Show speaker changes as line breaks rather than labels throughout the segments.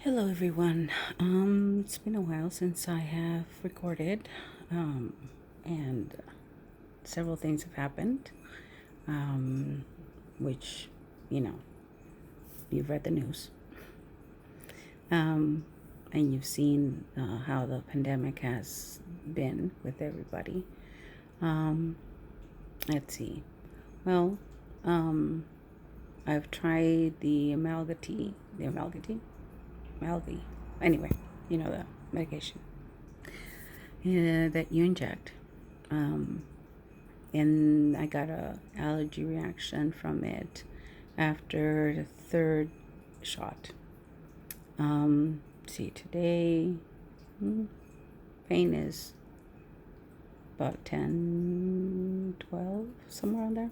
Hello everyone. It's been a while since I have recorded, and several things have happened, um, which, you know, you've read the news, um, and you've seen how the pandemic has been with everybody. Um, let's see. Well, um, I've tried Amalgati. Anyway, you know the medication that you inject. Um, and I got a allergy reaction from it after the third shot. See, today, pain is about 10, 12, somewhere around there.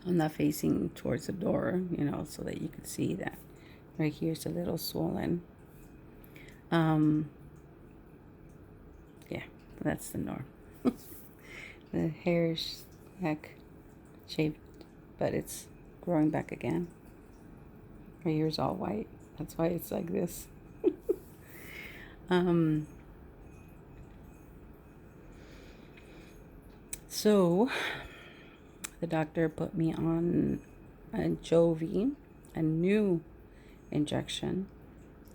I'm not facing towards the door, so that you can see that right here is a little swollen. Yeah, that's the norm. The hair is back shaved, but it's growing back again. My hair's all white. That's why it's like this. So the doctor put me on a Jovi, a new injection,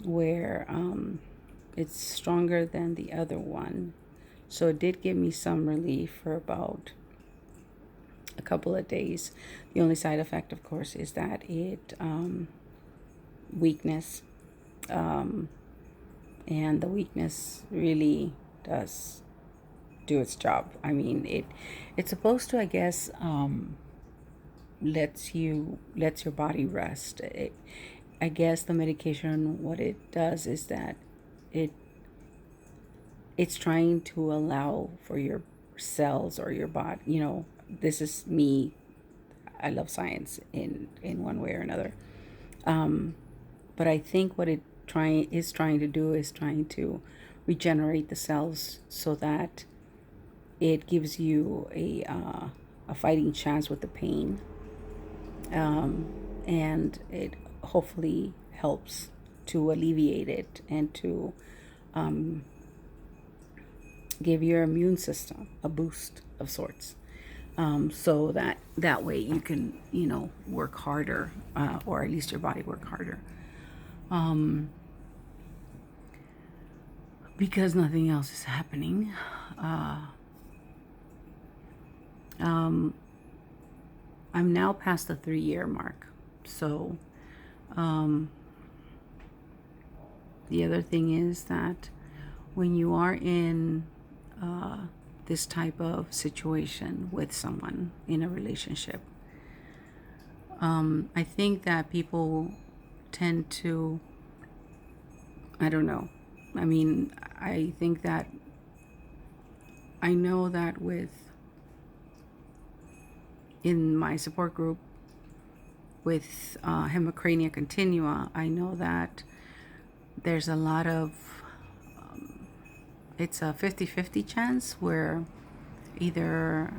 where it's stronger than the other one. So it did give me some relief for about a couple of days. The only side effect, of course, is that it weakness, and the weakness really does do its job. I mean, it's supposed to, I guess, lets your body rest. I guess the medication, what it does is that it it's trying to allow for your cells or your body. This is me. I love science in one way or another. But I think what it trying to do is trying to regenerate the cells so that it gives you a fighting chance with the pain, and it hopefully helps to alleviate it and to give your immune system a boost of sorts, so that way you can work harder, or at least your body work harder, because nothing else is happening. I'm now past the 3-year mark. So the other thing is that when you are in this type of situation with someone in a relationship, I think that people tend to, I don't know. I mean, I think that I know that in my support group with hemecrania continua, I know that there's a lot of, it's a 50-50 chance where either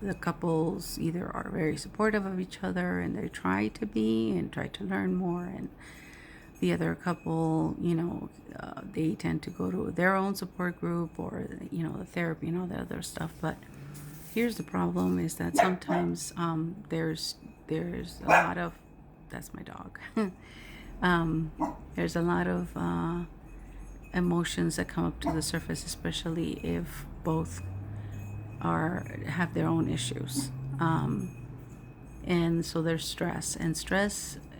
the couples either are very supportive of each other and they try to be and try to learn more, and the other couple, they tend to go to their own support group or the therapy and all that other stuff. But here's the problem: is that sometimes there's a lot of, that's my dog. There's a lot of emotions that come up to the surface, especially if both have their own issues, and so there's stress,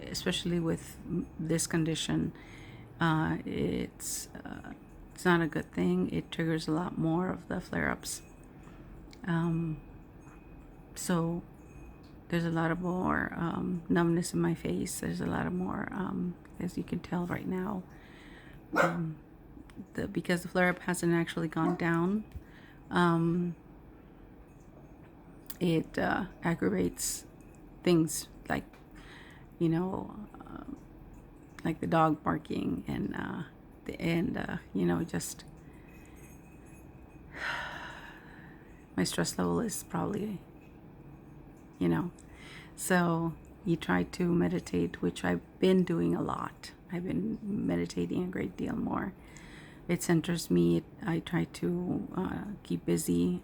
especially with this condition. It's not a good thing. It triggers a lot more of the flare-ups. So there's a lot of more numbness in my face. There's a lot of more, as you can tell right now, because the flare-up hasn't actually gone down. It aggravates things like, like the dog barking and just my stress level is probably, so you try to meditate, which I've been doing a lot. I've been meditating a great deal more. It centers me. I try to keep busy,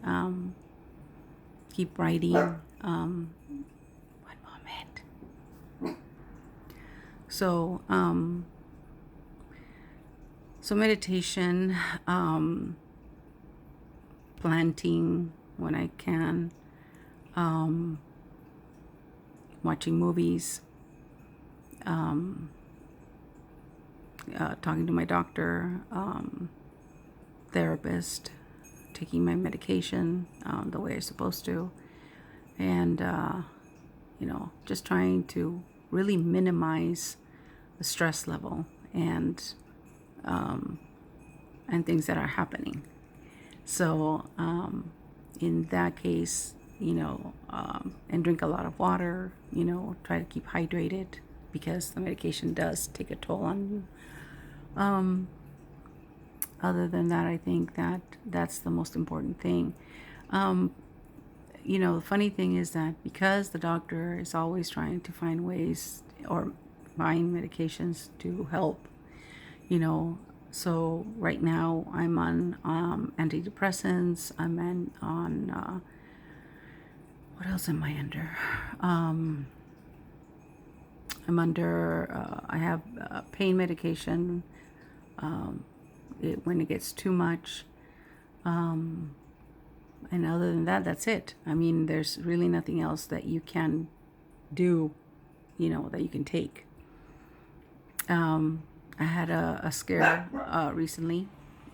keep writing. One moment. So, so meditation, planting when I can, watching movies, talking to my doctor, therapist, taking my medication the way I'm supposed to, and just trying to really minimize the stress level and things that are happening. So in that case, and drink a lot of water, try to keep hydrated, because the medication does take a toll on you. Other than that, I think that's the most important thing. The funny thing is that because the doctor is always trying to find ways or find medications to help, so right now I'm on antidepressants. I'm on what else am I under? I'm under, I have pain medication when it gets too much. And other than that, that's it. I mean, there's really nothing else that you can do, that you can take. I had a scare recently,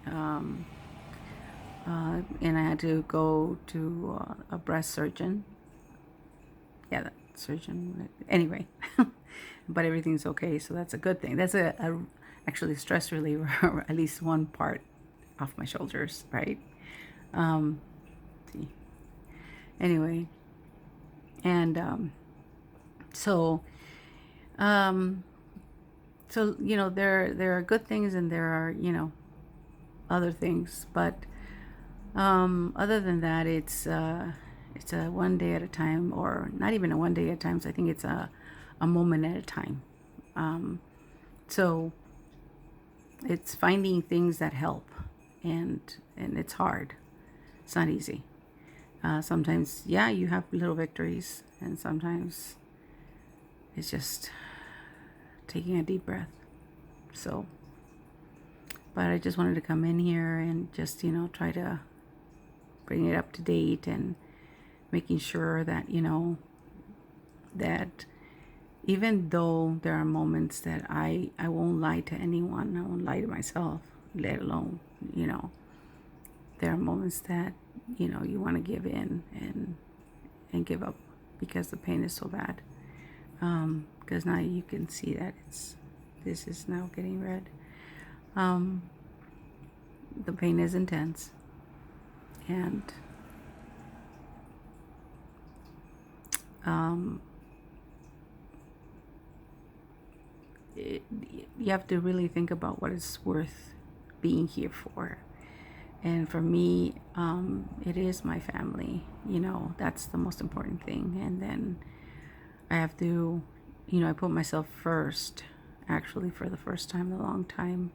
and I had to go to a breast surgeon. Yeah, that surgeon. Anyway, but everything's okay, so that's a good thing. That's actually a stress reliever, or at least one part off my shoulders, right? See. Anyway, and so there are good things and there are other things, but other than that, it's a one day at a time, or not even a one day at a time. So I think it's a moment at a time. So it's finding things that help, and it's hard. It's not easy. Sometimes, yeah, you have little victories, and sometimes it's just taking a deep breath. So, but I just wanted to come in here and just, try to bring it up to date, and making sure that, that even though there are moments that I won't lie to anyone, I won't lie to myself, let alone, there are moments that, you want to give in and give up, because the pain is so bad. Because now you can see that this is now getting red. The pain is intense, and you have to really think about what it's worth being here for. And for me, it is my family. That's the most important thing. And then I have to, I put myself first, actually, for the first time in a long time,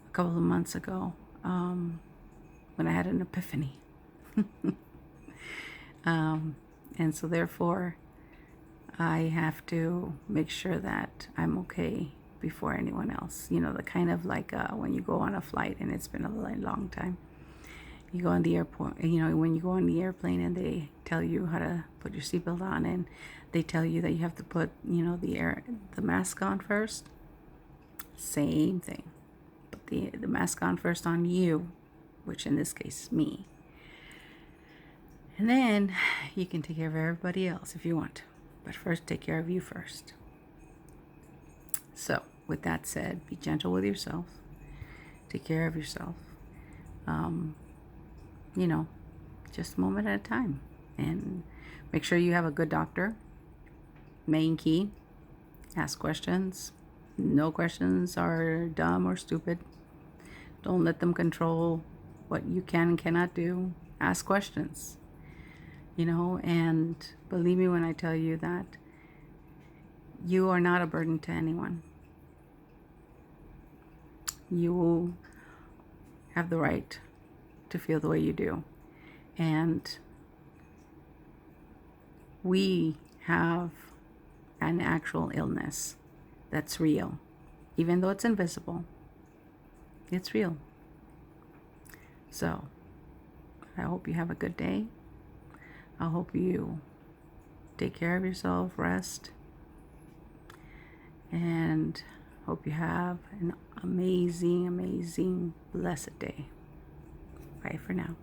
a couple of months ago, when I had an epiphany. And so therefore, I have to make sure that I'm okay before anyone else. The kind of like when you go on a flight and it's been a long time. You go on the airport, when you go on the airplane and they tell you how to put your seatbelt on, and they tell you that you have to put, the mask on first. Same thing. Put the mask on first on you, which in this case is me. And then you can take care of everybody else if you want. But first, take care of you first. So, with that said, be gentle with yourself. Take care of yourself. Just a moment at a time. And make sure you have a good doctor. Main key. Ask questions. No questions are dumb or stupid. Don't let them control what you can and cannot do. Ask questions. And believe me when I tell you that You are not a burden to anyone. You have the right to feel the way you do. And we have an actual illness that's real. Even though it's invisible, it's real. So, I hope you have a good day. I hope you take care of yourself, rest, and hope you have an amazing, amazing, blessed day. Bye for now.